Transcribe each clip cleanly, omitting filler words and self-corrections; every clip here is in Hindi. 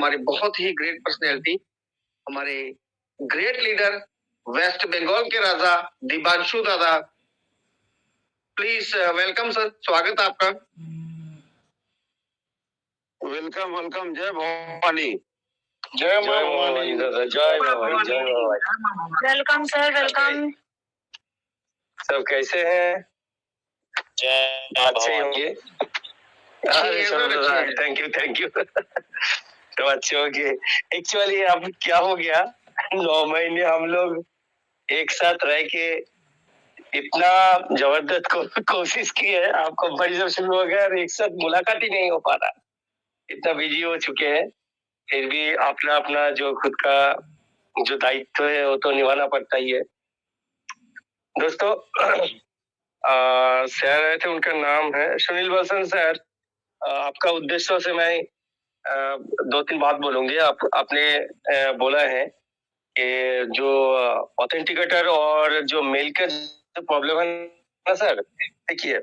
हमारे बहुत ही ग्रेट पर्सनैलिटी, हमारे ग्रेट लीडर, वेस्ट बंगाल के राजा दिबांशु दादा। प्लीज वेलकम सर, स्वागत है आपका। Welcome welcome. जय भवानी। जय भवानी दादा, जय भवानी, जय भवानी। Welcome sir, welcome. सब कैसे हैं? अच्छे होंगे। Thank you thank you. तो अच्छे होंगे। एक्चुअली अब क्या हो गया, 9 महीने हम लोग एक साथ रह के इतना जबरदस्त कोशिश की है, आपको बड़ी जब शुरू हो गया, एक साथ मुलाकात ही नहीं हो पा रहा, इतना बिजी हो चुके हैं। फिर भी अपना अपना जो खुद का जो दायित्व है वो तो निभाना पड़ता ही है। दोस्तों, सर आए थे, उनका नाम है सुनील बसन सर। आपका उद्देश्य से मैं 2-3 बात बोलूंगी। आपने बोला है कि जो ऑथेंटिकेटर और जो मेल का जो प्रॉब्लम है ना सर, देखिए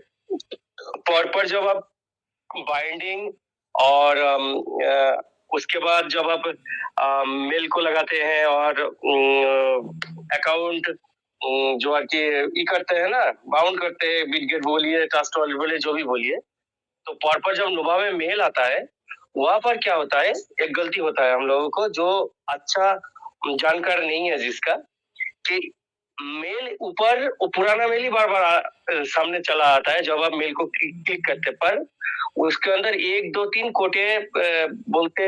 पर जब आप बाइंडिंग और उसके बाद जब आप मेल को लगाते हैं और अकाउंट जो आपके करते हैं ना, बाउंड करते हैं, बिटगेट बोलिए, ट्रस्ट वॉलेट बोलिए, जो भी बोलिए, तो पर जब नुबा में मेल आता है, वहां पर क्या होता है, एक गलती होता है हम लोगों को, जो अच्छा जानकार नहीं है जिसका, कि मेल ऊपर पुराना मेल ही बार बार सामने चला आता है। जब आप मेल को क्लिक करते पर उसके अंदर 1 2 3 कोटे बोलते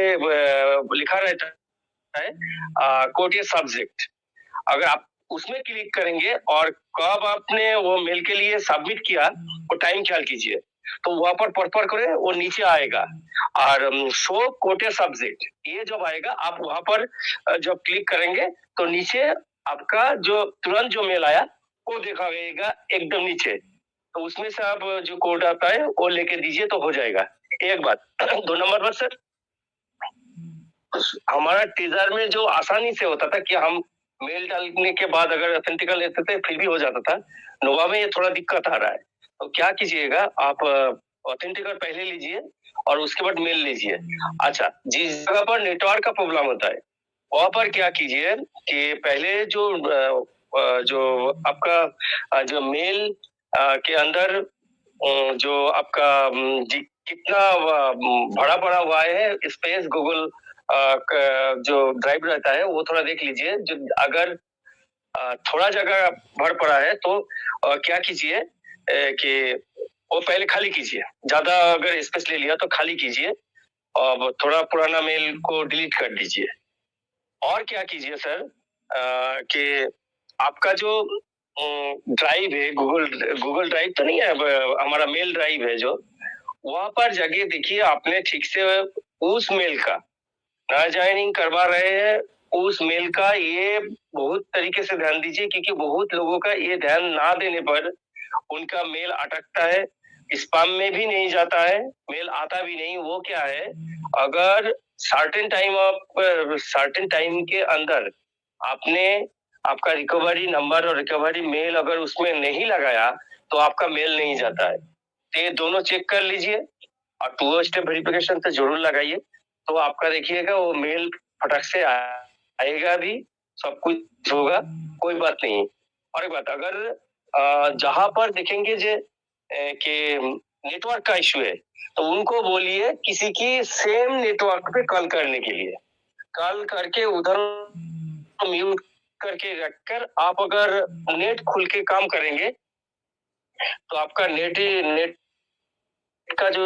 लिखा रहता है, कोटे सब्जेक्ट। अगर आप उसमें क्लिक करेंगे और कब आपने वो मेल के लिए सबमिट किया वो टाइम ख्याल कीजिए, तो वहां पर पर्पल करे वो नीचे आएगा और शो कोटे सब्जेक्ट, ये जब आएगा आप वहां पर जब क्लिक करेंगे तो नीचे आपका जो तुरंत जो मेल आया वो देखा गएगा एकदम नीचे, तो उसमें से आप जो कोड आता है वो लेके दीजिए तो हो जाएगा। एक बात। 2 नंबर पर सर, हमारा टीजर में जो आसानी से होता था कि हम मेल डालने के बाद अगर ऑथेंटिकल लेते थे फिर भी हो जाता था, नोवा में ये थोड़ा दिक्कत आ रहा है। तो क्या कीजिएगा, आप ऑथेंटिकल पहले लीजिए और उसके बाद मेल लीजिए। अच्छा, जिस जगह पर नेटवर्क का प्रॉब्लम होता है वहां पर क्या कीजिए कि पहले जो आपका जो मेल के अंदर जो आपका कितना भरा पड़ा हुआ है स्पेस, गूगल जो ड्राइव रहता है वो थोड़ा देख लीजिए। जो अगर थोड़ा जगह भर पड़ा है तो क्या कीजिए कि वो पहले खाली कीजिए। ज्यादा अगर स्पेस ले लिया तो खाली कीजिए और थोड़ा पुराना मेल को डिलीट कर दीजिए। और क्या कीजिए सर कि आपका जो ड्राइव है, गूगल ड्राइव तो नहीं है, हमारा मेल ड्राइव है, जो वहां पर जगह देखिए आपने ठीक से उस मेल का ना ज्वाइनिंग करवा रहे हैं, उस मेल का ये बहुत तरीके से ध्यान दीजिए, क्योंकि बहुत लोगों का ये ध्यान ना देने पर उनका मेल अटकता है, स्पैम में भी नहीं जाता है, मेल आता भी नहीं। वो क्या है, अगर सर्टेन टाइम के अंदर आपने आपका रिकवरी नंबर और रिकवरी मेल अगर उसमें नहीं लगाया तो आपका मेल नहीं जाता है। तो ये दोनों चेक कर लीजिए और 2 स्टेप वेरिफिकेशन तो जरूर लगाइए, तो आपका देखिएगा वो मेल फटक से आएगा भी, सब कुछ होगा, कोई बात नहीं। और एक बात, अगर जहां पर देखेंगे जे कि नेटवर्क का इश्यू है तो उनको बोलिए किसी की सेम नेटवर्क पे कॉल करने के लिए, कॉल करके उधर म्यूट करके रखकर आप अगर नेट खुल के काम करेंगे तो आपका नेट का जो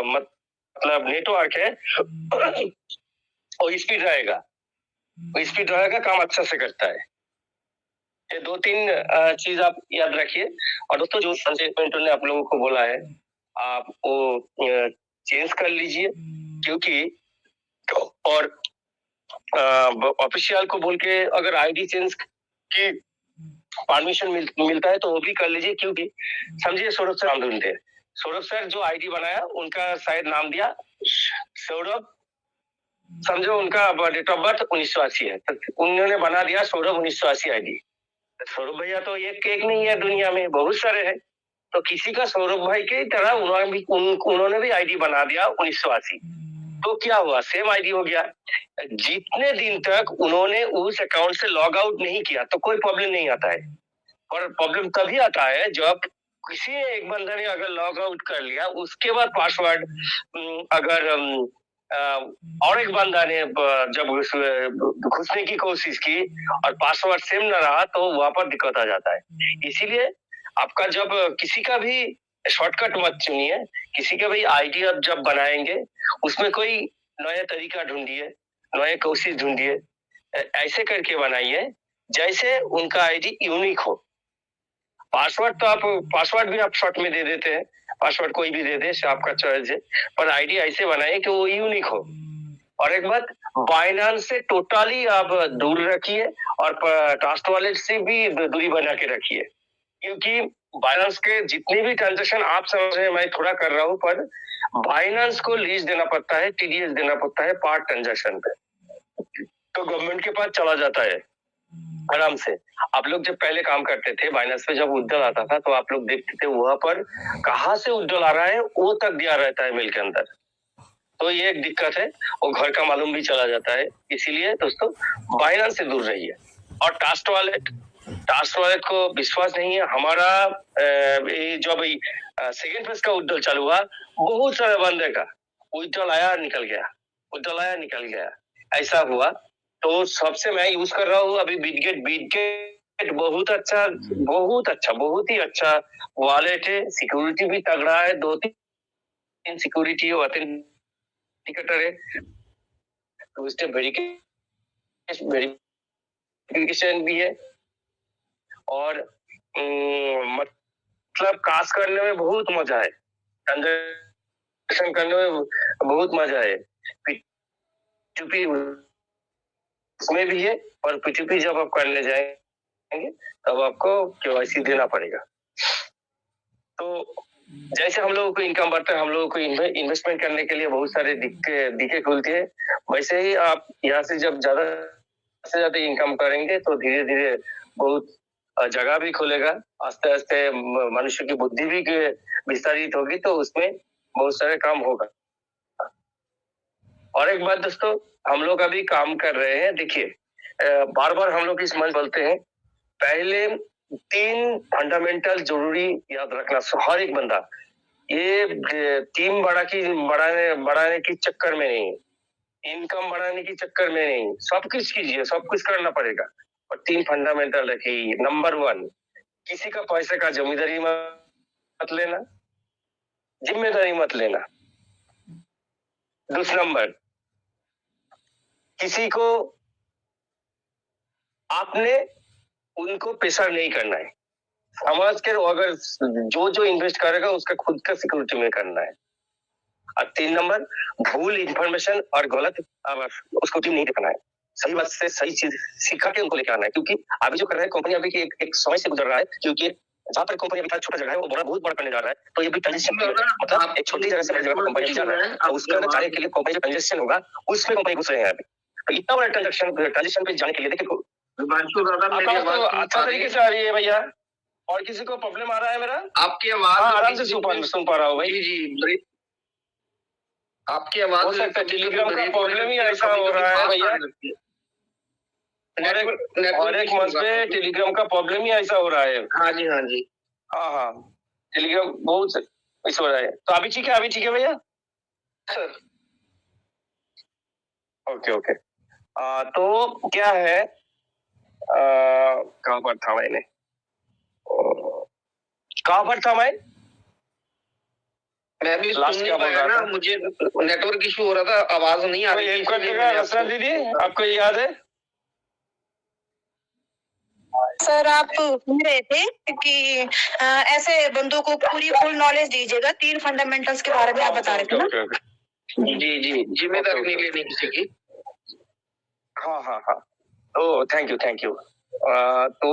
मतलब नेटवर्क है वो स्पीड रहेगा, काम अच्छा से करता है। ये 2-3 चीज आप याद रखिए। और दोस्तों, जो संजय पेंटर ने आप लोगों को बोला है आप वो चेंज कर लीजिए, क्योंकि और ऑफिशियल को बोल के अगर आईडी चेंज की परमिशन मिलता है तो वो भी कर लीजिए, क्योंकि समझिए सौरभ सर नाम ढूंढते हैं, सौरभ सर जो आईडी बनाया उनका शायद नाम दिया सौरभ, समझो उनका डेट ऑफ बर्थ 1980 है, तो उन्होंने बना दिया सौरभ 1980 आईडी। सौरभ भैया तो एक नहीं है, दुनिया में बहुत सारे हैं, तो किसी का सौरभ भाई की तरह उन्होंने भी आईडी बना दिया 1980। तो क्या हुआ, सेम आईडी हो गया। जितने दिन तक उन्होंने उस अकाउंट से लॉग आउट नहीं किया तो कोई प्रॉब्लम नहीं आता है, और प्रॉब्लम तभी आता है जब किसी एक बंदे ने अगर लॉग आउट कर लिया, उसके बाद पासवर्ड अगर और एक बंदा ने जब घुसने की कोशिश की और पासवर्ड सेम न रहा तो वहां पर दिक्कत आ जाता है। इसीलिए आपका जब किसी का भी शॉर्टकट मत चुनिए, किसी का भी आईडी आप जब बनाएंगे उसमें कोई नया तरीका ढूंढिए, नए कोशिश ढूंढिए, ऐसे करके बनाइए जैसे उनका आईडी यूनिक हो। पासवर्ड तो आप पासवर्ड भी आप शॉर्ट में दे देते हैं, पासवर्ड कोई भी दे दे, आपका चॉइस है, पर आईडी ऐसे बनाइए कि वो यूनिक हो। और एक बात, बाइनेंस से टोटली आप दूर रखिए और ट्रस्ट वॉलेट से भी दूरी बना के रखिए, क्योंकि बाइनेंस के जितने भी ट्रांजेक्शन आप समझ रहे हैं मैं थोड़ा कर रहा हूँ, पर बाइनेंस को लीज देना पड़ता है, टीडीएस देना पड़ता है पार्ट ट्रांजेक्शन पे, तो गवर्नमेंट के पास चला जाता है आराम से। आप लोग जब पहले काम करते थे बाइनेंस पे, जब विड्रॉल आता था तो आप लोग देखते थे वहां पर कहाँ से विड्रॉल आ रहा है वो तक दिया रहता है मेल के अंदर, तो ये एक दिक्कत है, और घर का मालूम भी चला जाता है। इसीलिए दोस्तों बाइनेंस से दूर रहिए। और ट्रस्ट वॉलेट को विश्वास नहीं है हमारा। जब सेकेंड फेज का विड्रॉल चालू हुआ, बहुत सारे बंदे का विड्रॉल आया निकल गया, विड्रॉल आया निकल गया, ऐसा हुआ। तो सबसे मैं यूज कर रहा हूँ अभी बिटगेट बहुत अच्छा, बहुत ही अच्छा वॉलेट है, सिक्योरिटी भी तगड़ा है, 2-3 सिक्योरिटी ऑथेंटिकेटर है, टू स्टेप वेरिफिकेशन भी है, और मतलब कास्ट करने में बहुत मजा है, ट्रांजेक्शन करने में बहुत मजा है। P2P उसमें भी है, और P2P जब आप करने जाएंगे तब आपको KYC देना पड़ेगा। तो जैसे हम लोगों को इनकम बढ़ता है, हम लोगों को इन्वेस्टमेंट करने के लिए बहुत सारे दिक्कतें खुलती है, वैसे ही आप यहाँ से जब ज्यादा से ज्यादा इनकम करेंगे तो धीरे धीरे बहुत जगह भी खुलेगा, आस्ते आस्ते मनुष्य की बुद्धि भी विस्तारित होगी, तो उसमें बहुत सारे काम होगा। और एक बात दोस्तों, हम लोग अभी काम कर रहे हैं, देखिए बार बार हम लोग इस मंच बोलते हैं, पहले 3 फंडामेंटल जरूरी याद रखना हर एक बंदा, ये टीम बढ़ाने के चक्कर में नहीं, इनकम बढ़ाने के चक्कर में नहीं, सब कुछ कीजिए, सब कुछ करना पड़ेगा, और 3 फंडामेंटल रखिए। नंबर 1, किसी का पैसे का जिम्मेदारी मत लेना, जिम्मेदारी मत लेना। दूसरा नंबर, किसी को आपने उनको प्रेशर नहीं करना है, समझ कर अगर जो इन्वेस्ट करेगा उसका खुद का सिक्योरिटी में करना है। और 3 नंबर, भूल इन्फॉर्मेशन और गलत उसको नहीं देखना है, सही बात से सही चीज सिखा के उनको लेकर आना है, क्योंकि अभी जो कर रहा है कंपनी अभी की एक समय से गुजर रहा है, क्योंकि जहाँ पर कंपनी अभी छोटा जगह है वो बहुत बड़ा करने जा रहा है, तो ये भी ट्रांजिशन मतलब एक छोटी जगह से बड़ी जगह कंपनी जा रहा है, और उसका जाने के लिए कंपनी जो ट्रांजिशन होगा उसमें कंपनी घुस रहे हैं अभी, तो इतना बड़ा ट्रांजिशन पे जाने के लिए देखिए अच्छा तरीके से आ रही है भैया, और किसी को प्रॉब्लम आ रहा है मेरा? आपकी आवाज आराम से सुन पा रहा हूँ भाई। जी आपकी आवाज हो सकता है टेलीग्राम का प्रॉब्लम ही ऐसा हो रहा है भैया, और एक मंच पे टेलीग्राम का प्रॉब्लम ही ऐसा हो रहा है। हाँ जी हाँ टेलीग्राम बहुत ऐसा हो रहा है, तो अभी ठीक है भैया। ओके तो क्या है, कहाँ पर था मैंने, कहाँ पर था मैं भी लास्ट क्या बोल रहा था, मुझे नेटवर्क इशू हो रहा था, आवाज नहीं आ रही। हेल्प कर देगा रसना दीदी, आपको याद है? सर आप कह रहे थे कि ऐसे बंदों को पूरी फुल नॉलेज दीजिएगा, 3 फंडामेंटल्स के बारे में आप बता रहे थे ना? जी जिम्मेदारी नहीं लेनी किसी की। हाँ तो थैंक यू। तो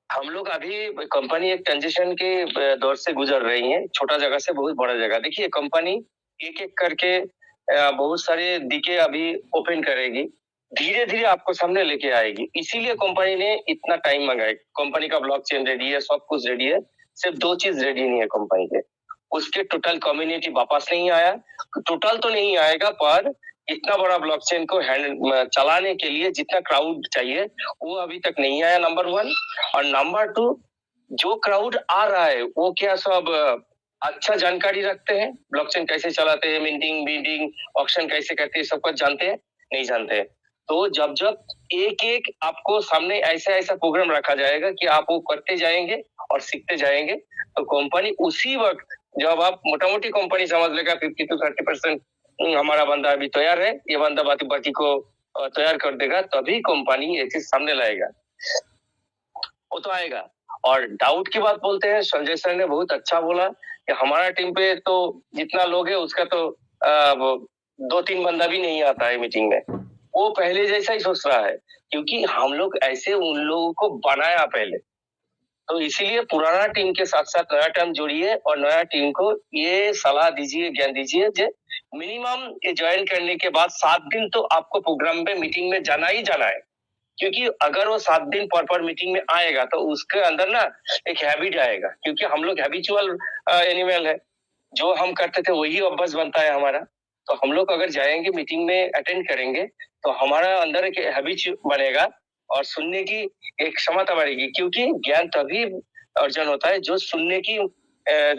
हम लोग अभी कंपनी एक ट्रांजिशन के दौर से गुजर रही है, छोटा जगह से बहुत बड़ा जगह। देखिए कंपनी एक एक करके बहुत सारे दिखे अभी ओपन करेगी, धीरे धीरे आपको सामने लेके आएगी, इसीलिए कंपनी ने इतना टाइम मंगाया। कंपनी का ब्लॉकचेन रेडी है, सब कुछ रेडी है, सिर्फ 2 चीज रेडी नहीं है कंपनी के, उसके टोटल कम्युनिटी वापस नहीं आया। टोटल तो नहीं आएगा, पर इतना बड़ा ब्लॉकचेन को चलाने के लिए जितना क्राउड चाहिए वो अभी तक नहीं आया, नंबर 1। और नंबर 2, जो क्राउड आ रहा है वो क्या सब अच्छा जानकारी रखते हैं, ब्लॉकचेन कैसे चलाते हैं, मिंटिंग ऑक्शन कैसे करते हैं, सब कुछ जानते हैं? नहीं जानते हैं। तो जब जब एक एक आपको सामने ऐसा ऐसा प्रोग्राम रखा जाएगा कि आप वो करते जाएंगे और सीखते जाएंगे, तो कंपनी उसी वक्त, जब आप मोटा मोटी कंपनी समझ लेगा 50 to 30% हमारा बंदा अभी तैयार है, ये बंदा बाकी को तैयार कर देगा, तभी कंपनी ये चीज सामने लाएगा। वो तो आएगा। और डाउट की बात बोलते हैं, संजय सर ने बहुत अच्छा बोला कि हमारा टीम पे तो जितना लोग है उसका तो 2-3 बंदा भी नहीं आता है मीटिंग में। वो पहले जैसा ही सोच रहा है, क्योंकि हम लोग ऐसे उन लोगों को बनाया पहले, तो इसीलिए पुराना टीम के साथ साथ नया टीम जोड़िए और नया टीम को ये सलाह दीजिए, ज्ञान दीजिए कि मिनिमम ये ज्वाइन करने के बाद 7 दिन तो आपको प्रोग्राम पे मीटिंग में जाना ही जाना है। क्योंकि अगर वो 7 दिन पर मीटिंग में आएगा तो उसके अंदर ना एक हैबिट आएगा, क्योंकि हम लोग हैबिचुअल एनिमल है, जो हम करते थे वही अभ्यास बनता है हमारा। तो हम लोग अगर जाएंगे मीटिंग में अटेंड करेंगे तो हमारा अंदर एक हैबिट बनेगा और सुनने की एक क्षमता बढ़ेगी, क्योंकि ज्ञान तभी अर्जन होता है जो सुनने की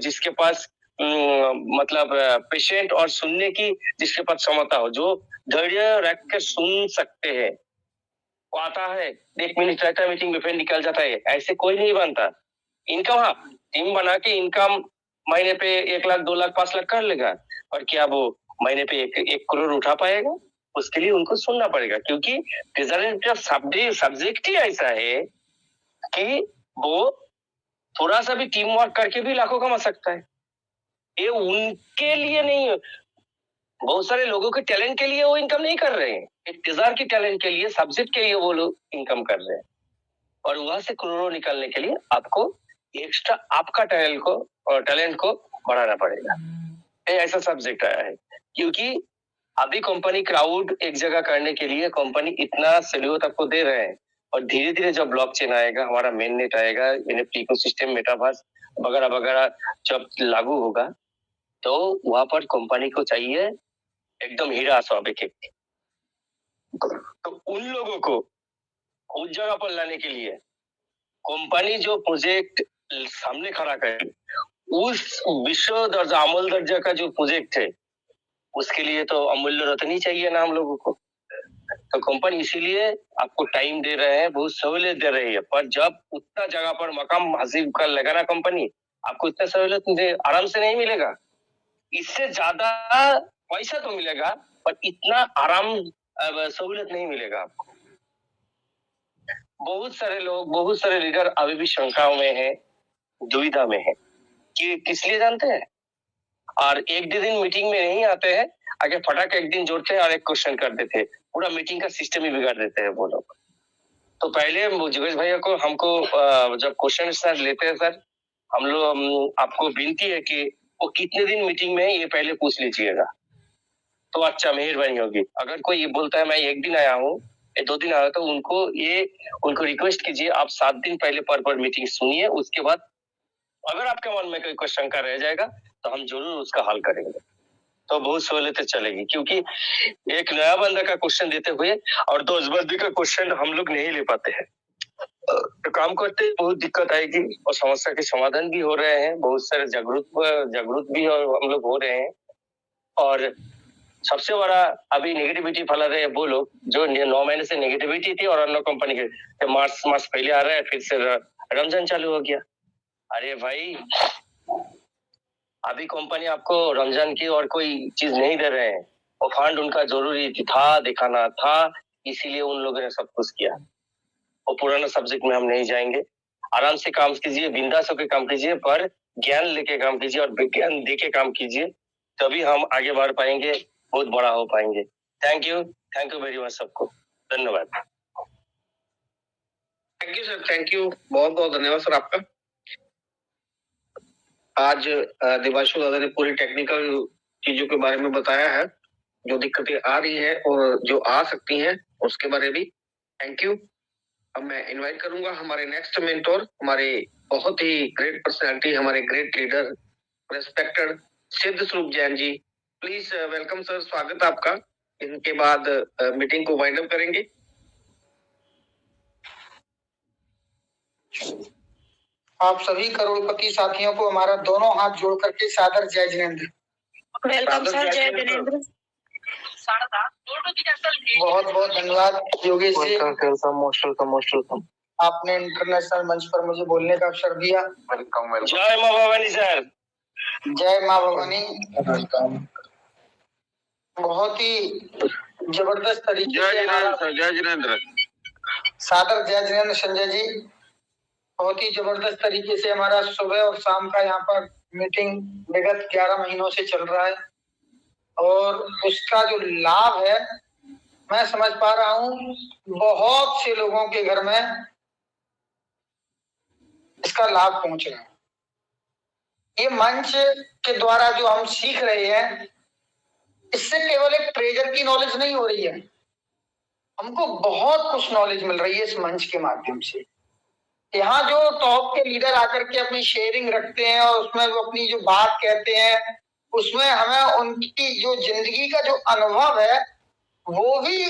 जिसके पास मतलब पेशेंट और सुनने की जिसके पास क्षमता हो, जो धैर्य रख कर सुन सकते हैं। वो आता है 1 मिनट रहता है मीटिंग में, फिर निकल जाता है, ऐसे कोई नहीं बनता। इनकम, हाँ, टीम बना के इनकम महीने पे 1 लाख 2 लाख 5 लाख कर लेगा, और क्या वो महीने पे 1 करोड़ उठा पाएगा? उसके लिए उनको सुनना पड़ेगा, क्योंकि सब्जेक्ट ही ऐसा है कि वो थोड़ा सा भी टीम वर्क करके भी लाखों कमा सकता है। ये उनके लिए नहीं है, बहुत सारे लोगों के टैलेंट के लिए वो इनकम नहीं कर रहे हैं, एक डिजायर की टैलेंट के लिए, सब्जेक्ट के लिए वो लोग इनकम कर रहे हैं। और वहां से करोड़ों निकालने के लिए आपको एक्स्ट्रा आपका टैलेंट को बढ़ाना पड़ेगा। ऐसा सब्जेक्ट आया है, क्योंकि अभी कंपनी क्राउड एक जगह करने के लिए कंपनी इतना सहूलियत आपको दे रहे हैं, और धीरे धीरे जब ब्लॉकचेन आएगा, हमारा मेन नेट आएगा, एनएफटी इकोसिस्टम, मेटावर्स वगैरह वगैरह जब लागू होगा, तो वहां पर कंपनी को चाहिए एकदम हीरा स्वाभिक। तो उन लोगों को उस जगह पर लाने के लिए कंपनी जो प्रोजेक्ट सामने खड़ा करे, उस विश्व दर्जा अमूल दर्जा का जो प्रोजेक्ट है, उसके लिए तो अमूल्य रत्न ही चाहिए ना हम लोगों को। तो कंपनी इसीलिए आपको टाइम दे रहे हैं, बहुत सहूलियत दे रही है, पर जब उतना जगह पर मकाम हासिल कर लेगा ना कंपनी, आपको इतना सहूलियत आराम से नहीं मिलेगा। इससे ज्यादा पैसा तो मिलेगा, पर इतना आराम सहूलियत नहीं मिलेगा आपको। बहुत सारे लोग, बहुत सारे लीडर अभी भी शंकाओं में है, दुविधा में है कि किस लिए जानते हैं, और 1-2 दिन मीटिंग में नहीं आते हैं, आगे फटाक एक दिन जोड़ते हैं और एक क्वेश्चन कर देते हैं, पूरा मीटिंग का सिस्टम ही बिगाड़ देते हैं वो लोग। तो पहले जोगेश भैया को हमको जब क्वेश्चन सर लेते हैं सर, हम लोग आपको विनती है कि वो कितने दिन मीटिंग में है ये पहले पूछ लीजिएगा, तो अच्छा मेहरबानी होगी। अगर कोई ये बोलता है मैं 1 दिन आया हूँ, 2 दिन आया, तो उनको रिक्वेस्ट कीजिए आप 7 दिन पहले पर मीटिंग सुनिए, उसके बाद अगर आपके मन में कोई क्वेश्चन का रह जाएगा तो हम जरूर उसका हल करेंगे, तो बहुत सहूलियत चलेगी। क्योंकि एक नया बंदा का क्वेश्चन देते हुए और 10 बंदे का क्वेश्चन हम लोग नहीं ले पाते हैं, तो काम करते बहुत दिक्कत आएगी, और समस्या के समाधान भी हो रहे हैं, बहुत सारे जागरूक भी हम लोग हो रहे हैं। और सबसे बड़ा अभी नेगेटिविटी फैला रहे हैं वो लोग जो 9 महीने से नेगेटिविटी थी, और अन्य कंपनी के मार्च पहले आ रहा है, फिर से रमजान चालू हो गया। अरे भाई, अभी कंपनी आपको रमजान की और कोई चीज नहीं दे रहे हैं, वो फंड उनका जरूरी था, दिखाना था, इसीलिए उन लोगों ने सब कुछ किया। वो पुराना सब्जेक्ट में हम नहीं जाएंगे, आराम से काम कीजिए, बिंदास होकर काम कीजिए, पर ज्ञान लेके काम कीजिए और विज्ञान देके काम कीजिए, तभी हम आगे बढ़ पाएंगे, बहुत बड़ा हो पाएंगे। थैंक यू वेरी मच सबको, धन्यवाद। Thank you sir, thank you, बहुत बहुत धन्यवाद सर आपका। आज देवांशु दादा ने पूरी टेक्निकल चीजों के बारे में बताया है, जो दिक्कतें आ रही है और जो आ सकती हैं उसके बारे में। Thank you. अब मैं इनवाइट करूंगा हमारे नेक्स्ट मेंटोर, हमारे बहुत ही ग्रेट पर्सनालिटी, हमारे ग्रेट लीडर रेस्पेक्टेड सिद्ध स्वरूप Jain ji. Please welcome sir, स्वागत आपका। इनके बाद मीटिंग को वाइंड अप करेंगे। आप सभी करोड़पति साथियों को हमारा दोनों हाथ जोड़ करके सादर जय जिनेंद्र। वेलकम सर, जय जिनेंद्र। बहुत बहुत धन्यवाद योगेश जी, आपने इंटरनेशनल मंच पर मुझे बोलने का अवसर दिया। Welcome welcome. जय माँ भवानी सर। जय माँ भवानी। बहुत ही जबरदस्त तरीके जय से जिनेंद्र सर, जय जिनेंद्र। सादर जय जिनेंद्र संजय जी। बहुत ही जबरदस्त तरीके से हमारा सुबह और शाम का यहाँ पर मीटिंग विगत 11 महीनों से चल रहा है और उसका जो लाभ है मैं समझ पा रहा हूँ बहुत से लोगों के घर में इसका लाभ पहुंच रहा है। ये मंच के द्वारा जो हम सीख रहे हैं इससे केवल एक ट्रेजर की नॉलेज नहीं हो रही है, हमको बहुत कुछ नॉलेज मिल रही है इस मंच के माध्यम से। यहाँ जो टॉप के लीडर आकर के अपनी शेयरिंग रखते हैं और उसमें वो अपनी जो बात कहते हैं उसमें हमें उनकी जो जिंदगी का जो अनुभव है वो भी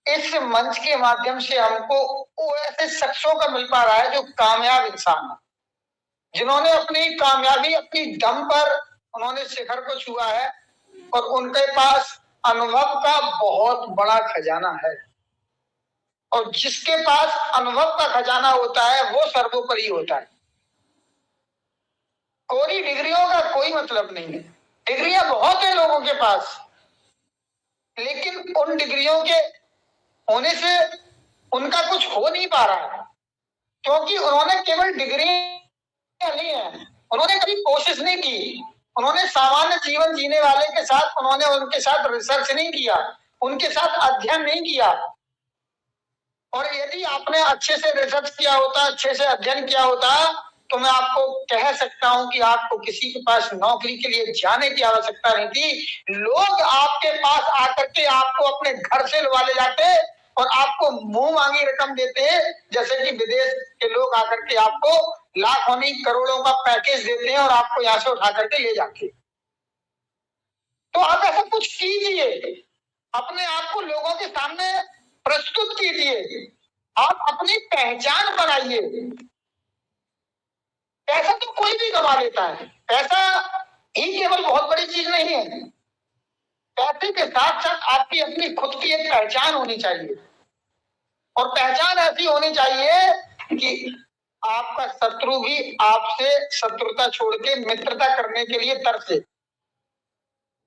इस मंच के माध्यम से हमको वो ऐसे शख्सों का मिल पा रहा है जो कामयाब इंसान है, जिन्होंने अपनी कामयाबी अपनी दम पर उन्होंने शिखर को छुआ है और उनके पास अनुभव का बहुत बड़ा खजाना है। और जिसके पास अनुभव का खजाना होता है वो सर्वोपरि होता है। कोई डिग्रियों का कोई मतलब नहीं है, डिग्रियां बहुत है लोगों के पास, लेकिन उन डिग्रियों के होने से उनका कुछ हो नहीं पा रहा है क्योंकि उन्होंने केवल डिग्री नहीं है, उन्होंने कभी कोशिश नहीं की, उन्होंने सामान्य जीवन जीने वाले के साथ उन्होंने उनके साथ रिसर्च नहीं किया, उनके साथ अध्ययन नहीं किया। और यदि आपने अच्छे से रिसर्च किया होता, अच्छे से अध्ययन किया होता तो मैं आपको कह सकता हूं कि आपको किसी के पास नौकरी के लिए जाने की आवश्यकता नहीं थी। लोग आपके पास आकर के आपको अपने घर से लुवा ले जाते और आपको मुंह मांगी रकम देते हैं, जैसे कि विदेश के लोग आकर के आपको लाखों नहीं करोड़ों का पैकेज देते हैं और आपको यहाँ से उठा करके ले जाते। तो आप ऐसा कुछ कीजिए, अपने आप को लोगों के सामने प्रस्तुत कीजिए, आप अपनी पहचान बनाइए। पैसा तो कोई भी कमा लेता है, पैसा ही केवल बहुत बड़ी चीज नहीं है, पैसे के साथ साथ आपकी अपनी खुद की एक पहचान होनी चाहिए और पहचान ऐसी होनी चाहिए कि आपका शत्रु भी आपसे शत्रुता छोड़ के मित्रता करने के लिए तरसे,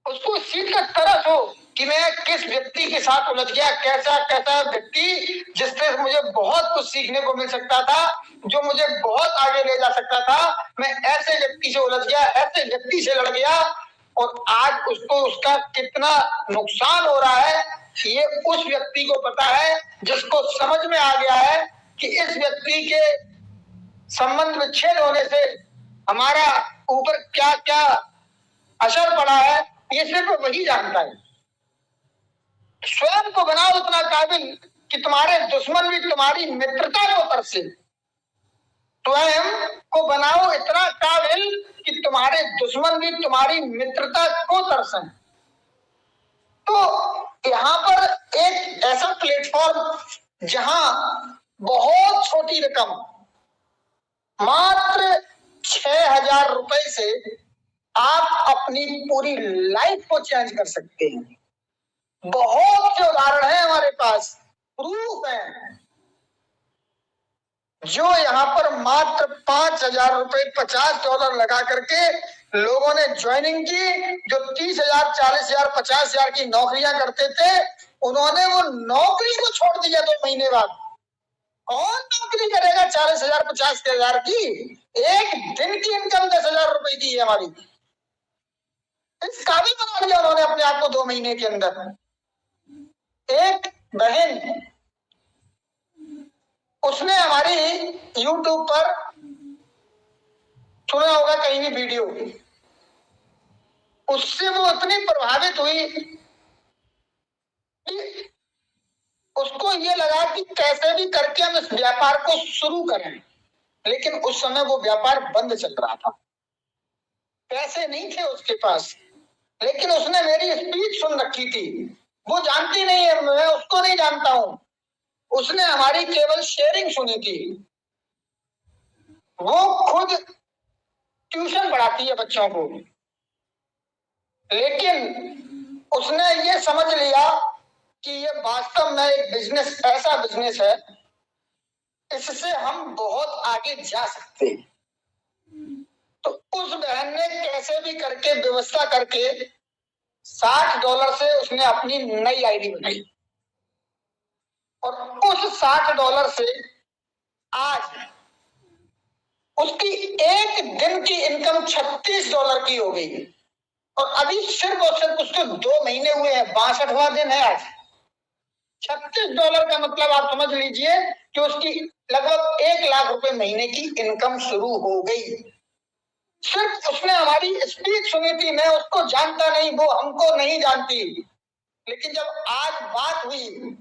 उसको इस चीज का तरस हो कि मैं किस व्यक्ति के साथ उलझ गया, कैसा कैसा व्यक्ति जिससे मुझे बहुत कुछ सीखने को मिल सकता था, जो मुझे बहुत आगे ले जा सकता था, मैं ऐसे व्यक्ति से उलझ गया, ऐसे व्यक्ति से लड़ गया और आज उसको उसका कितना नुकसान हो रहा है ये उस व्यक्ति को पता है, जिसको समझ में आ गया है कि इस व्यक्ति के संबंध विच्छेद होने से हमारा ऊपर क्या क्या असर पड़ा है, ये सिर्फ वही जानता है। स्वयं को बनाओ उतना काबिल कि तुम्हारे दुश्मन भी तुम्हारी मित्रता को तरसे, स्वयं को बनाओ इतना काबिल कि तुम्हारे दुश्मन भी तुम्हारी मित्रता को तरसें। तो यहाँ पर एक ऐसा प्लेटफॉर्म जहां बहुत छोटी रकम मात्र 6,000 रुपए से आप अपनी पूरी लाइफ को चेंज कर सकते हैं। बहुत से उदाहरण है हमारे पास, प्रूफ है, जो यहाँ पर मात्र 5,000 रुपए $50 लगा करके लोगों ने ज्वाइनिंग की। जो 30,000 40,000 50,000 की नौकरियां करते थे उन्होंने वो नौकरी को छोड़ दिया 2 महीने बाद। कौन नौकरी करेगा 40,000 50,000 की? एक दिन की इनकम 10,000 रुपए की है हमारी। इस काबिल बना दिया उन्होंने अपने आप को 2 महीने के अंदर। एक बहन, उसने हमारी YouTube पर सुना होगा कहीं भी वीडियो, उससे वो इतनी प्रभावित हुई कि उसको ये लगा कि कैसे भी करके हम इस व्यापार को शुरू करें, लेकिन उस समय वो व्यापार बंद चल रहा था। पैसे नहीं थे उसके पास, लेकिन उसने मेरी स्पीच सुन रखी थी। वो जानती नहीं है, मैं उसको नहीं जानता हूं, उसने हमारी केवल शेयरिंग सुनी थी। वो खुद ट्यूशन पढ़ाती है बच्चों को, लेकिन उसने ये समझ लिया कि ये वास्तव में एक बिजनेस, ऐसा बिजनेस है इससे हम बहुत आगे जा सकते हैं। तो उस बहन ने कैसे भी करके व्यवस्था करके $60 से उसने अपनी नई आईडी बनाई, और उस $60 से आज उसकी एक दिन की इनकम $36 की हो गई। और अभी सिर्फ और सिर्फ उसके 2 महीने हुए हैं, 62वां दिन है आज। $36 का मतलब आप समझ लीजिए कि उसकी लगभग 1 लाख रुपए महीने की इनकम शुरू हो गई। सिर्फ उसने हमारी स्पीच सुनी थी, मैं उसको जानता नहीं, वो हमको नहीं जानती, लेकिन जब आज बात हुई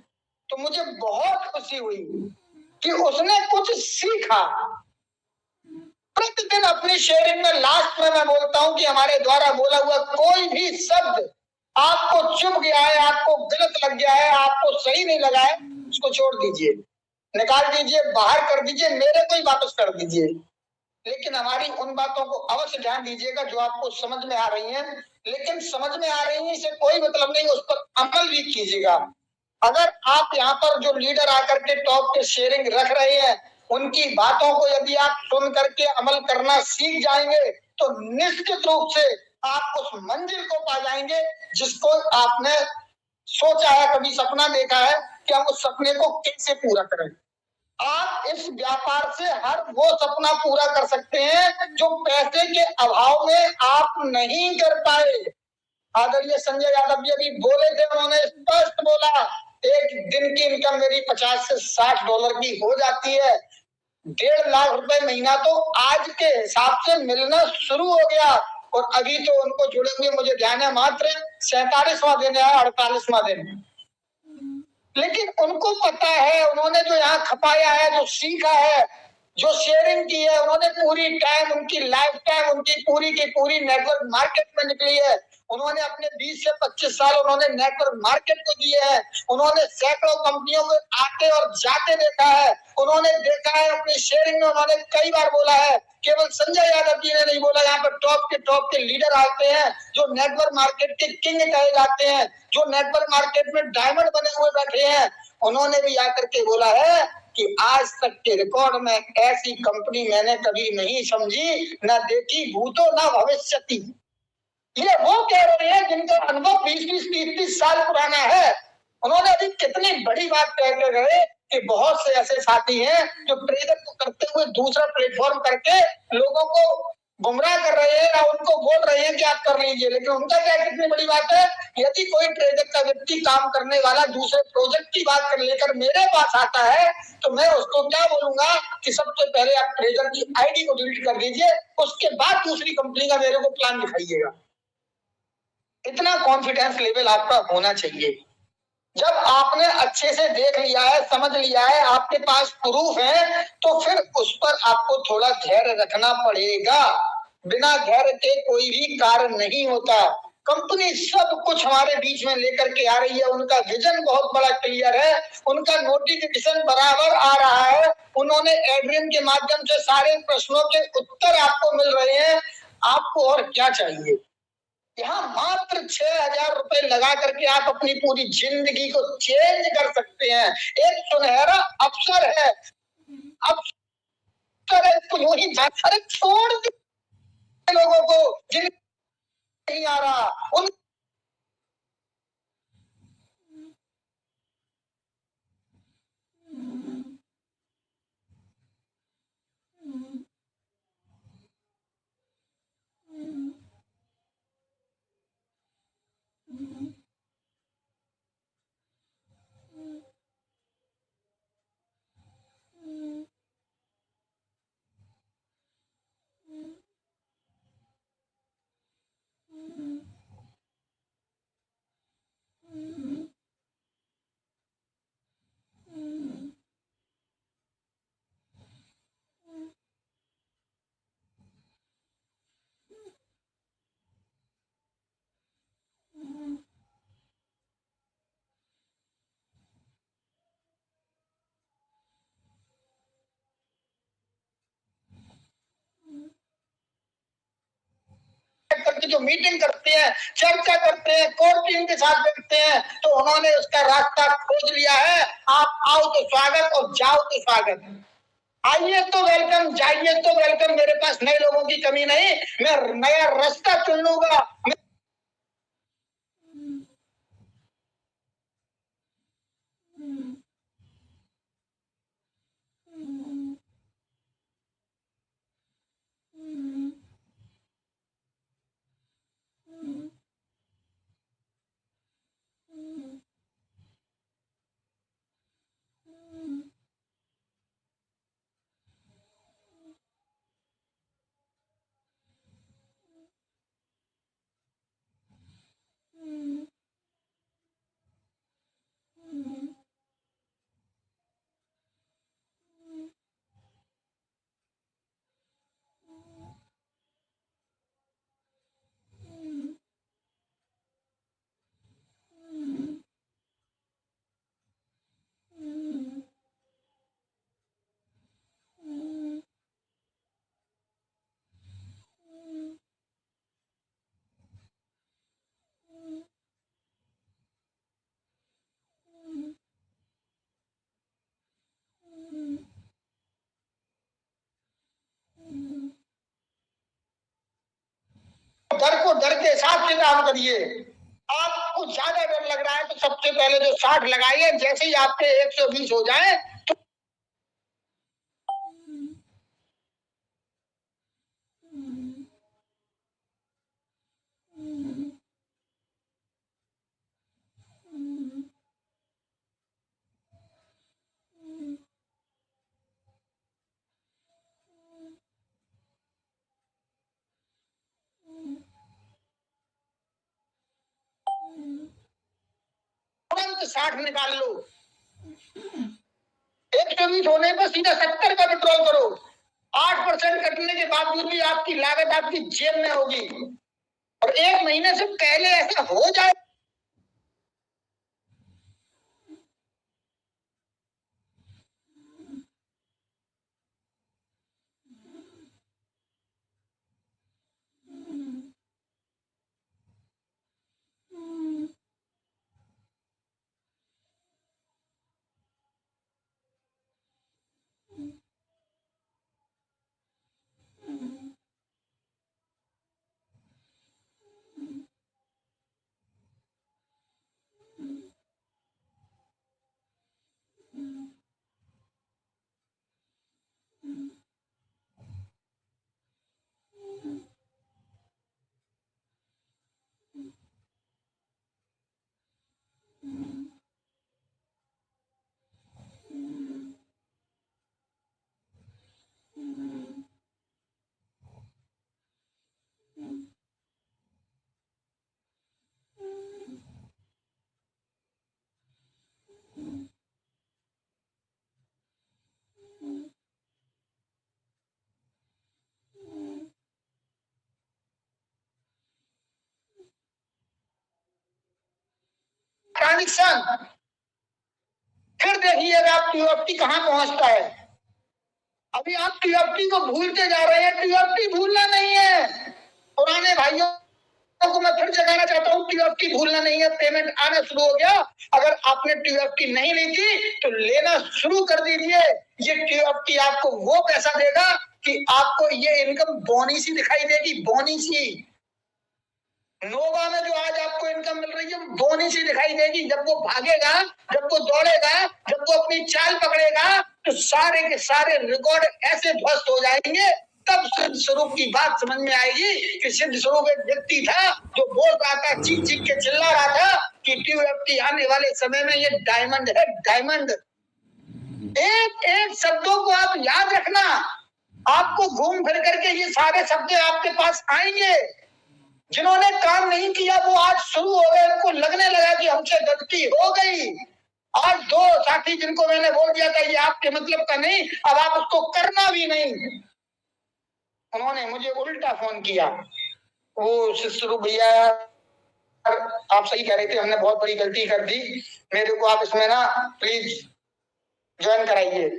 तो मुझे बहुत खुशी हुई कि उसने कुछ सीखा। प्रतिदिन अपनी शेयरिंग में लास्ट में मैं बोलता हूं कि हमारे द्वारा बोला हुआ कोई भी शब्द आपको चुभ गया है, आपको गलत लग गया है, आपको सही नहीं लगा है, उसको छोड़ दीजिए, निकाल दीजिए, बाहर कर दीजिए, मेरे को ही वापस कर दीजिए। लेकिन हमारी उन बातों को अवश्य ध्यान दीजिएगा जो आपको समझ में आ रही हैं, लेकिन समझ में आ रही है इसे कोई मतलब नहीं, उस पर अमल भी कीजिएगा। अगर आप यहाँ पर जो लीडर आकर के टॉप के शेयरिंग रख रहे हैं, उनकी बातों को यदि आप सुन करके अमल करना सीख जाएंगे तो निश्चित रूप से आप उस मंजिल को पा जाएंगे जिसको आपने सोचा है, कभी सपना देखा है कि हम उस सपने को कैसे पूरा करें। आप इस व्यापार से हर वो सपना पूरा कर सकते हैं जो पैसे के अभाव में आप नहीं कर पाए। आदरणीय संजय यादव जी अभी बोले थे, उन्होंने स्पष्ट बोला, एक दिन की इनकम मेरी 50 से $60 की हो जाती है। 1.5 लाख रुपए महीना तो आज के हिसाब से मिलना शुरू हो गया, और अभी तो उनको जुड़े हुए मुझे ध्यान है मात्र 47वां दिन है, 48वां दिन। लेकिन उनको पता है, उन्होंने जो यहाँ खपाया है, जो सीखा है, जो शेयरिंग की है, उन्होंने पूरी टाइम, उनकी लाइफ टाइम, उनकी पूरी की पूरी नेटवर्क मार्केट में निकली है। उन्होंने अपने 20 से 25 साल उन्होंने नेटवर्क मार्केट को दिए हैं। उन्होंने सैकड़ों कंपनियों को आते और जाते देखा है। उन्होंने देखा है अपनी शेयरिंग में, उन्होंने कई बार बोला है, केवल संजय यादव जी ने नहीं बोला, यहाँ पर टॉप के लीडर आते हैं जो नेटवर्क मार्केट के किंग कहे जाते हैं, जो नेटवर्क मार्केट में डायमंड बने हुए बैठे हैं, उन्होंने भी आकर के बोला है कि आज तक के रिकॉर्ड में ऐसी कंपनी मैंने कभी नहीं समझी, न देखी भूतो न भविष्यति। ये वो कह रहे हैं जिनका अनुभव 20-20, 30-30 साल पुराना है। उन्होंने अभी कितनी बड़ी बात कह के गए कि बहुत से ऐसे साथी हैं जो ट्रेडर को करते हुए दूसरा प्लेटफॉर्म करके लोगों को गुमराह कर रहे हैं या उनको बोल रहे हैं कि आप कर लीजिए, लेकिन उनका क्या कितनी बड़ी बात है। यदि कोई ट्रेडर का व्यक्ति काम करने वाला दूसरे प्रोजेक्ट की बात कर लेकर मेरे पास आता है तो मैं उसको क्या बोलूंगा कि सबसे पहले आप ट्रेडर की आईडी को डिलीट कर दीजिए, उसके बाद दूसरी कंपनी का मेरे को प्लान दिखाइएगा। इतना कॉन्फिडेंस लेवल आपका होना चाहिए। जब आपने अच्छे से देख लिया है, समझ लिया है, आपके पास प्रूफ है, तो फिर उस पर आपको थोड़ा धैर्य रखना पड़ेगा। बिना धैर्य के कोई भी कार्य नहीं होता। कंपनी सब कुछ हमारे बीच में लेकर के आ रही है, उनका विजन बहुत बड़ा क्लियर है, उनका नोटिफिकेशन बराबर आ रहा है, उन्होंने एड्रिन के माध्यम से सारे प्रश्नों के उत्तर आपको मिल रहे हैं। आपको और क्या चाहिए? यहाँ मात्र 6,000 रुपए लगा करके आप अपनी पूरी जिंदगी को चेंज कर सकते हैं। एक सुनहरा अवसर है, अवसर है, तो यूं ही अरे छोड़ दीजिए लोगों को जिन नहीं आ रहा उन जो मीटिंग करते हैं, चर्चा करते हैं, कोर टीम के साथ बैठते हैं, तो उन्होंने उसका रास्ता खोज लिया है। आप आओ तो स्वागत और जाओ तो स्वागत। आइए तो वेलकम, जाइए तो वेलकम। मेरे पास नए लोगों की कमी नहीं, मैं नया रास्ता चुन लूंगा। डर को डर के हिसाब से काम करिए। आपको ज्यादा डर लग रहा है तो सबसे पहले जो 60 लगाइए, जैसे ही आपके 120 हो जाए तो तुरंत 60 निकाल लो। 120 होने पर सीधा 70 का विड्रॉल करो। 8% कटने के बावजूद भी आपकी लागत आपकी जेब में होगी। और 1 महीने से पहले ऐसा हो जाए ट्रांजेक्शन, फिर देखिएगा आप टीओएफटी कहां पहुंचता है। अभी आप टीओएफटी को भूलते जा रहे हैं। टीओएफटी भूलना नहीं है। पुराने भाइयों को मैं फिर जगाना चाहता हूँ, टीओएफटी भूलना नहीं है। पेमेंट आना शुरू हो गया। अगर आपने टीओएफटी नहीं ली थी तो लेना शुरू कर दीजिए। ये टीओएफटी आपको वो पैसा देगा कि आपको ये इनकम बोनी सी दिखाई देगी, बोनी सी। नोवा में जो आज आपको इनकम मिल रही है बोनी सी दिखाई देगी। जब वो भागेगा, जब वो दौड़ेगा, जब वो अपनी चाल पकड़ेगा तो सारे के सारे रिकॉर्ड ऐसे ध्वस्त हो जाएंगे। तब सिद्ध स्वरूप की बात समझ में आएगी कि सिद्ध स्वरूप एक व्यक्ति था जो बोल रहा था, चीख चीख के चिल्ला रहा था कि टीओएफटी आने वाले समय में ये डायमंड है, डायमंड। एक एक शब्दों को आप याद रखना। आपको घूम फिर करके ये सारे शब्द आपके पास आएंगे। जिन्होंने काम नहीं किया वो आज शुरू हो गए, उनको लगने लगा कि हमसे गलती हो गई। आज 2 साथी जिनको मैंने बोल दिया था ये आपके मतलब का नहीं, अब आप उसको करना भी नहीं, उन्होंने मुझे उल्टा फोन किया। वो सिस्टरू भैया आप सही कह रहे थे, हमने बहुत बड़ी गलती कर दी, मेरे को आप इसमें ना प्लीज ज्वाइन कराइए।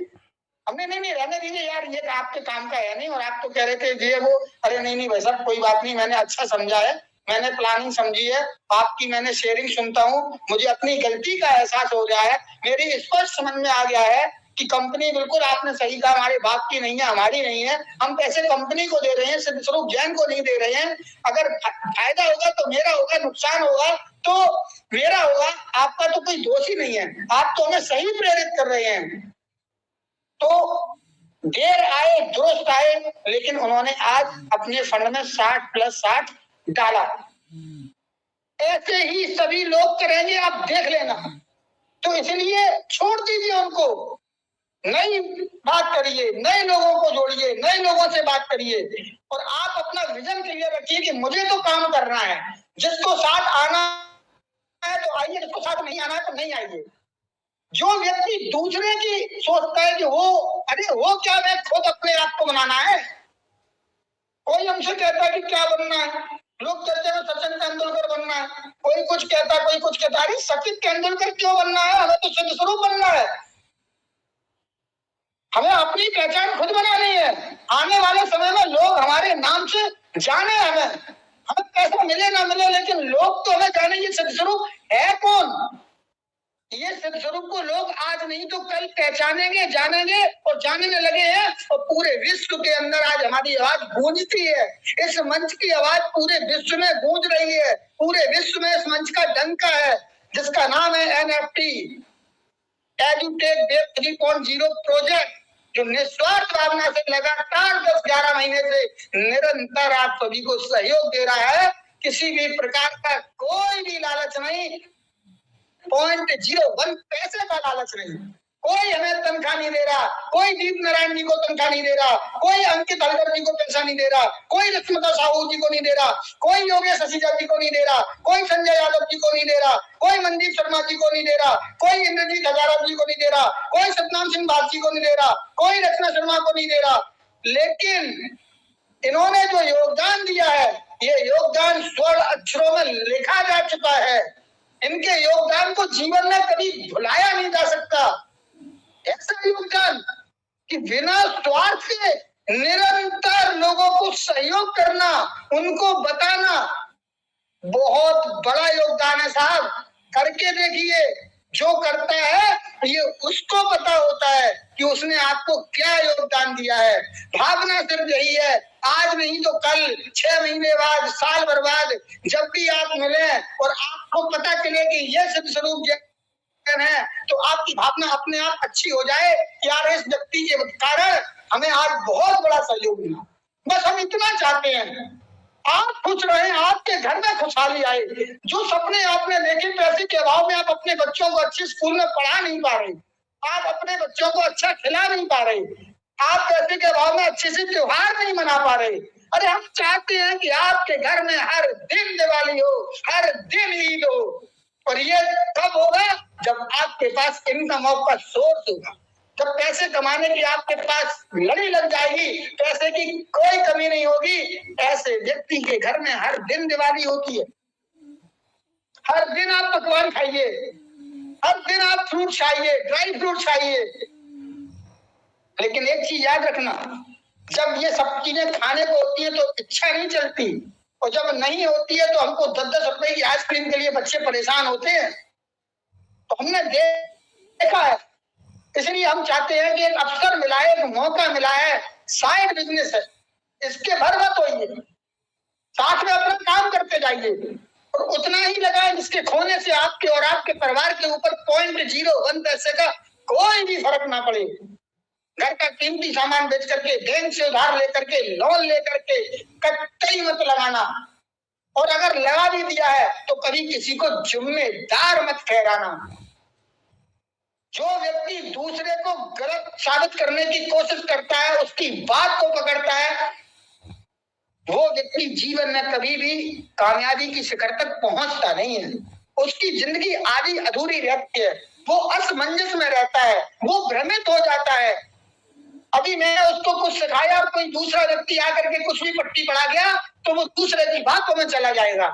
हमने नहीं रहने दीजिए यार, ये आपके काम का है नहीं, और आप तो कह रहे थे ये वो, अरे नहीं भाई साहब कोई बात नहीं, मैंने अच्छा समझा है, मैंने प्लानिंग समझी है, आपकी मैंने शेयरिंग सुनता हूँ, मुझे अपनी गलती का एहसास हो गया है, मेरी स्पष्ट समझ में आ गया है कि कंपनी बिल्कुल आपने सही कहा हमारे बाप की नहीं है, हमारी नहीं है, हम पैसे कंपनी को दे रहे हैं, सिद्ध स्वरूप जैन को नहीं दे रहे हैं, अगर फायदा होगा तो मेरा होगा, नुकसान होगा तो मेरा होगा, आपका तो कोई दोष ही नहीं है, आप तो हमें सही प्रेरित कर रहे हैं। तो देर आए दुरुस्त आए, लेकिन उन्होंने आज अपने फंड में 60+60 डाला। ऐसे ही सभी लोग करेंगे, आप देख लेना। तो इसलिए छोड़ दीजिए उनको, नई बात करिए, नए लोगों को जोड़िए, नए लोगों से बात करिए, और आप अपना विजन क्लियर रखिए कि मुझे तो काम करना है, जिसको साथ आना है तो आइए, जिसको साथ नहीं आना है तो नहीं आइए। जो व्यक्ति दूसरे की सोचता है कि अरे वो क्या, मैं खुद अपने आप को बनाना है। कोई हमसे कहता है कि क्या बनना है, लोग कहते हैं सचिन तेंदुलकर बनना है, कोई कुछ कहता है, कोई कुछ कहता है, अरे सचिन तेंदुलकर क्यों बनना है, हमें तो सिद्ध स्वरूप बनना है, हमें अपनी पहचान खुद बनानी है। आने वाले समय में लोग हमारे नाम से जाने, हमें पैसा मिले ना मिले, लेकिन लोग तो हमें जाने ये सिद्ध स्वरूप है कौन। ये सिद्ध स्वरूप को लोग आज नहीं तो कल पहचानेंगे, जानेंगे, और जानने लगे हैं, और पूरे विश्व के अंदर आज हमारी आवाज गूंजती है। इस मंच की आवाज पूरे विश्व में गूंज रही है, पूरे विश्व में इस मंच का डंका है, जिसका नाम है NFT एजुटेक वेब 3.0 प्रोजेक्ट, जो निस्वार्थ भावना से लगातार 10-11 महीने से निरंतर आप सभी को सहयोग दे रहा है। किसी भी प्रकार का कोई भी लालच नहीं, 0.01 पैसे का लालच नहीं, कोई हमें तनख्वाह नहीं दे रहा, कोई दीप नारायण जी को तनख्वाह नहीं दे रहा, कोई अंकित हलगर जी को पैसा नहीं दे रहा, कोई रश्मिता साहू जी को नहीं दे रहा, कोई योगेश ससीजा जी को नहीं दे रहा, कोई संजय यादव जी को नहीं दे रहा, कोई मनदीप शर्मा जी को नहीं दे रहा, कोई इंद्रजीत हजारा जी को नहीं दे रहा, कोई सतनाम सिंह बागची को नहीं दे रहा, कोई रचना शर्मा को नहीं दे रहा। लेकिन इन्होंने जो योगदान दिया है, ये योगदान स्वर्ण अक्षरों में लिखा जा चुका है। इनके योगदान को जीवन में कभी भुलाया नहीं जा सकता। ऐसा योगदान कि बिना स्वार्थ के निरंतर लोगों को सहयोग करना, उनको बताना, बहुत बड़ा योगदान है साहब। करके देखिए, जो करता है ये उसको पता होता है कि उसने आपको क्या योगदान दिया है। भावना सिर्फ यही है, आज नहीं तो कल, 6 महीने बाद, साल भर बाद, जब भी आप मिले और आपको पता चले कि ये सिद्ध स्वरूप जैन है, तो आपकी भावना अपने आप अच्छी हो जाए, यार इस व्यक्ति के कारण हमें आज बहुत बड़ा सहयोग मिला। बस हम इतना चाहते हैं, आप खुश रहें, आपके घर में खुशहाली आए। जो सपने आपने देखे, पैसे के अभाव में आप अपने बच्चों को अच्छे स्कूल में पढ़ा नहीं पा रहे, आप अपने बच्चों को अच्छा खिला नहीं पा रहे, आप पैसे के अभाव में अच्छे से त्योहार नहीं मना पा रहे। अरे हम चाहते हैं कि आपके घर में हर दिन दिवाली हो, हर दिन ईद हो, और ये कब होगा, जब आपके पास इनकम का सोर्स होगा, जब पैसे कमाने की आपके पास लड़ी लग जाएगी, पैसे की कोई कमी नहीं होगी। ऐसे व्यक्ति के घर में हर दिन दिवाली होती है, हर दिन आप पकवान खाइए, हर दिन आप फ्रूट खाइए, ड्राई फ्रूट खाइए। लेकिन एक चीज याद रखना, जब ये सब चीजें खाने को होती है तो इच्छा नहीं चलती, और जब नहीं होती है तो हमको 10-10 रुपए की आइसक्रीम के लिए बच्चे परेशान होते हैं। तो हमने देखा है, इसलिए हम चाहते हैं कि एक अवसर मिला है, एक मौका मिला है, साइड बिजनेस है, इसके भर मत होइए, साथ में अपना काम करते जाइए, और उतना ही लगाएं जिसके खोने से आपके और आपके परिवार के ऊपर 0.01 पैसे का कोई भी फर्क ना पड़े। घर का कीमती सामान बेच करके, बैंक से उधार लेकर के, लोन लेकर के कतई मत लगाना, और अगर लगा भी दिया है तो कभी किसी को जिम्मेदार मत ठहराना। जो व्यक्ति दूसरे को गलत साबित करने की कोशिश करता है, उसकी बात को पकड़ता है, वो व्यक्ति जीवन में कभी भी कामयाबी की शिखर तक पहुंचता नहीं है। उसकी जिंदगी आधी अधूरी रहती है, वो असमंजस में रहता है, वो भ्रमित हो जाता है। अभी मैंने उसको कुछ सिखाया और कोई दूसरा व्यक्ति आकर के कुछ भी पट्टी पढ़ा गया तो वो दूसरे की बातों में चला जाएगा।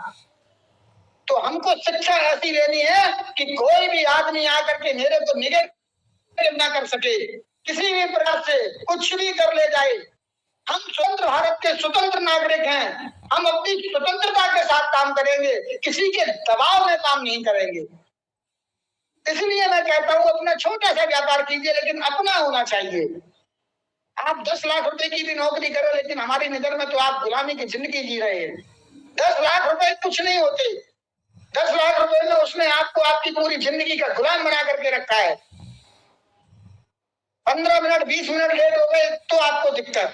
तो हमको शिक्षा ऐसी लेनी है कि कोई भी आदमी आकर के मेरे को निगेटिव ना कर सके, किसी भी प्रकार से कुछ भी कर ले जाए, हम स्वतंत्र भारत के स्वतंत्र नागरिक हैं, हम अपनी स्वतंत्रता के साथ काम करेंगे, किसी के दबाव में काम नहीं करेंगे। इसलिए मैं कहता हूं अपना छोटा सा व्यापार कीजिए, लेकिन अपना होना चाहिए। आप 10 लाख रुपए की भी नौकरी करो, लेकिन हमारी नजर में तो आप गुलामी की जिंदगी जी रहे हैं। 10 लाख रुपए कुछ नहीं होते। 10 लाख रुपए में उसने आपको आपकी पूरी जिंदगी का गुलाम बना करके रखा है। 15 मिनट 20 मिनट लेट हो गए तो आपको दिक्कत,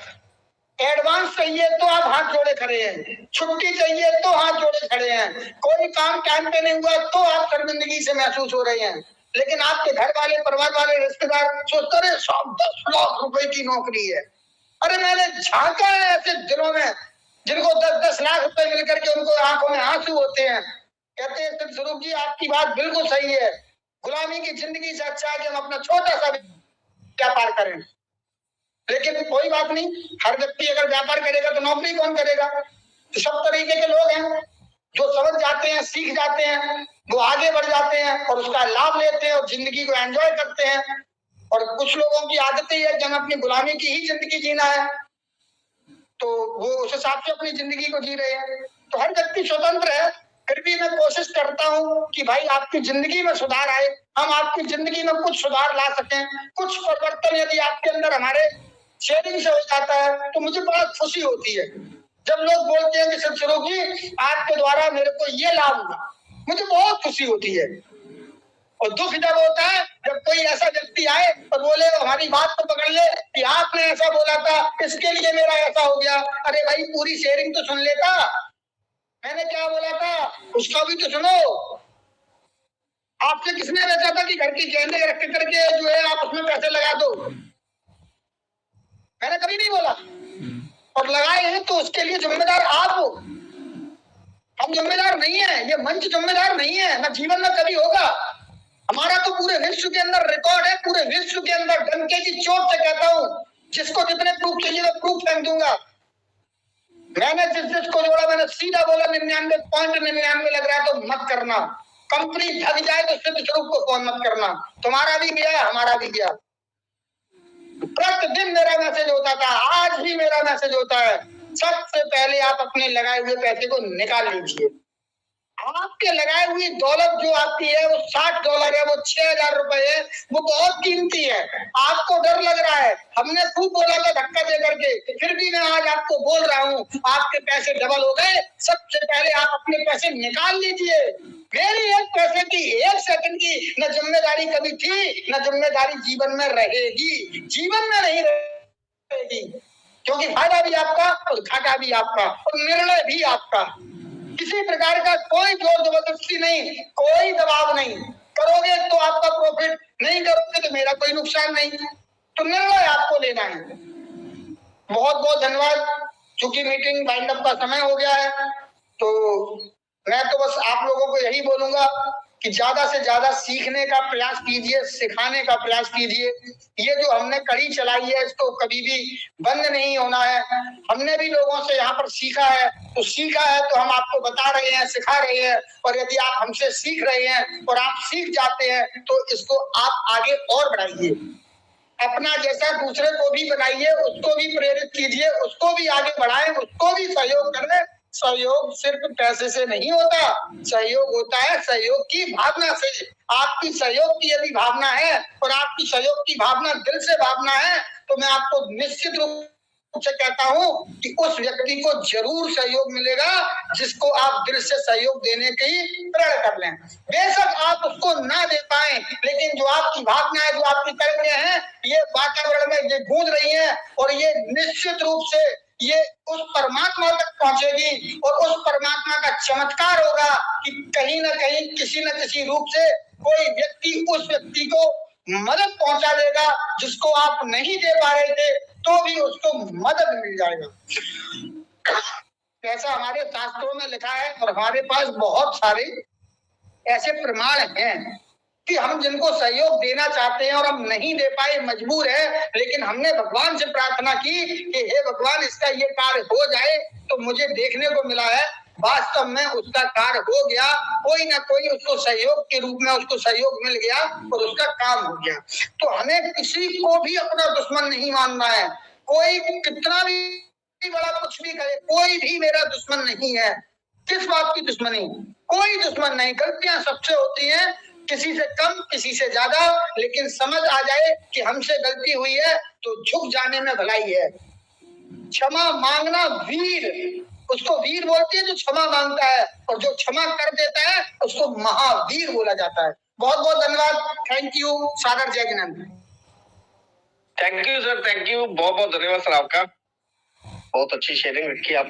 एडवांस चाहिए तो आप हाथ जोड़े खड़े हैं, छुट्टी चाहिए तो हाथ जोड़े खड़े हैं, कोई काम टाइम पे नहीं हुआ तो आप शर्मिंदगी से महसूस हो रहे हैं। लेकिन आपके घर वाले, परिवार वाले, रिश्तेदार सोचते रहे 10 लाख रुपए की नौकरी है। अरे मैंने झांका है ऐसे दिनों में जिनको 10-10 लाख रुपए मिलकर के उनको आंखों में आंसू होते हैं। कहते हैं स्वरूप जी आपकी बात बिल्कुल सही है, गुलामी की जिंदगी से अच्छा है कि हम अपना छोटा सा व्यापार करें। लेकिन कोई बात नहीं, हर व्यक्ति अगर व्यापार करेगा तो नौकरी कौन करेगा? तो सब तरीके के लोग हैं, जो समझ जाते हैं, सीख जाते हैं, वो आगे बढ़ जाते हैं और उसका लाभ लेते हैं और जिंदगी को एंजॉय करते हैं। और कुछ लोगों की आदत ही है कि हमें अपनी गुलामी की ही जिंदगी जीना है, तो वो उस हिसाब से अपनी जिंदगी को जी रहे हैं। तो हर व्यक्ति स्वतंत्र है, फिर भी मैं कोशिश करता हूँ कि भाई आपकी जिंदगी में सुधार आए, हम आपकी जिंदगी में कुछ सुधार ला सकें, कुछ परिवर्तन यदि आपके अंदर हमारे शेयरिंग से हो जाता है तो मुझे बड़ा खुशी होती है। जब लोग बोलते हैं कि स्वरूप जी आपके द्वारा मेरे को ये लाभ हुआ, मुझे बहुत खुशी होती है। और दुख जब होता है जब कोई ऐसा व्यक्ति आए और बोले हमारी बात तो पकड़ ले कि आपने ऐसा बोला था, इसके लिए मेरा ऐसा हो गया। अरे भाई पूरी शेयरिंग तो सुन लेता, मैंने क्या बोला था उसका भी तो सुनो। आपसे किसने बेचा था कि घर की गहने रख करके जो है आप उसमें पैसे लगा दो? मैंने कभी नहीं बोला, और लगाए हैं तो उसके लिए जिम्मेदार आप हो, हम जिम्मेदार नहीं है, ये मंच जिम्मेदार नहीं है, ना जीवन में कभी होगा। हमारा तो पूरे विश्व के अंदर रिकॉर्ड है, पूरे विश्व के अंदर डंके की चोट से कहता हूं, जिसको जितने प्रूफ चाहिए मैं प्रूफ फेंक दूंगा। मैंने जिसको जोड़ा मैंने सीधा बोला 99.99 लग रहा है तो मत करना, कंपनी ढक जाए तो सिद्ध स्वरूप को फोन मत करना, तुम्हारा भी गया हमारा भी गया। प्रतिदिन मेरा मैसेज होता था, आज भी मेरा मैसेज होता है, सबसे पहले आप अपने लगाए हुए पैसे को निकाल लीजिए। आपके लगाए हुई दौलत जो आपकी है वो $60 है, वो 6,000 रुपए है, वो बहुत कीमती है। आपको डर लग रहा है, हमने खूब बोला था धक्का दे करके, फिर भी मैं आज आपको बोल रहा हूँ आपके पैसे डबल हो गए। सबसे पहले आप अपने पैसे निकाल लीजिए। मेरी एक पैसे की, एक सेकंड की न जिम्मेदारी कभी थी, न जिम्मेदारी जीवन में रहेगी, जीवन में नहीं रहेगी, क्योंकि फायदा भी आपका और घाटा भी आपका और निर्णय भी आपका। किसी प्रकार का कोई जोर जबरदस्ती नहीं, कोई दबाव नहीं, करोगे तो आपका प्रॉफिट, नहीं करोगे तो मेरा कोई नुकसान नहीं, तो निर्णय आपको लेना है। बहुत बहुत धन्यवाद। चूंकि मीटिंग वाइंड अप का समय हो गया है, तो मैं तो बस आप लोगों को यही बोलूंगा कि ज्यादा से ज्यादा सीखने का प्रयास कीजिए, सिखाने का प्रयास कीजिए। ये जो हमने कड़ी चलाई है इसको कभी भी बंद नहीं होना है। हमने भी लोगों से यहाँ पर सीखा है, तो सीखा है तो हम आपको बता रहे हैं, सिखा रहे हैं, और यदि आप हमसे सीख रहे हैं और आप सीख जाते हैं तो इसको आप आगे और बढ़ाइए। अपना जैसा दूसरे को भी बनाइए, उसको भी प्रेरित कीजिए, उसको भी आगे बढ़ाएं, उसको भी सहयोग करें। सहयोग सिर्फ पैसे से नहीं होता, सहयोग होता है सहयोग की भावना से। आपकी सहयोग की यदि भावना है और आपकी सहयोग की भावना दिल से भावना है, तो मैं आपको निश्चित रूप से कहता हूं कि उस व्यक्ति को जरूर सहयोग मिलेगा जिसको आप दिल से सहयोग देने की प्रण कर लें। बेशक आप उसको ना दे पाए, लेकिन जो आपकी भावना है, जो आपकी कल्पना है, ये वातावरण में ये गूंज रही है और ये निश्चित रूप से ये उस परमात्मा तक पहुंचेगी और उस परमात्मा का चमत्कार होगा कि कहीं ना कहीं किसी न किसी रूप से कोई व्यक्ति उस व्यक्ति को मदद पहुंचा देगा जिसको आप नहीं दे पा रहे थे, तो भी उसको मदद मिल जाएगा। ऐसा हमारे शास्त्रों में लिखा है और हमारे पास बहुत सारे ऐसे प्रमाण हैं कि हम जिनको सहयोग देना चाहते हैं और हम नहीं दे पाए, मजबूर है, लेकिन हमने भगवान से प्रार्थना की कि हे भगवान इसका ये कार्य हो जाए। तो मुझे देखने को मिला है वास्तव में उसका कार्य हो गया, कोई ना कोई उसको सहयोग के रूप में उसको सहयोग मिल गया और उसका काम हो गया। तो हमें किसी को भी अपना दुश्मन नहीं मानना है। कोई कितना भी बड़ा कुछ भी करे, कोई भी मेरा दुश्मन नहीं है। किस बात की दुश्मनी? कोई दुश्मन नहीं। गलतियां सबसे होती हैं, किसी से कम किसी से ज्यादा, लेकिन समझ आ जाए कि हमसे गलती हुई है तो झुक जाने में भलाई है। क्षमा मांगना वीर, उसको वीर बोलते हैं जो क्षमा मांगता है, और जो क्षमा कर देता है उसको महावीर बोला जाता है। बहुत बहुत धन्यवाद। Thank you. सागर जय जिनेंद्र। Thank you sir, thank you, बहुत बहुत धन्यवाद सर आपका। बहुत अच्छी शेयरिंग रखी आपने।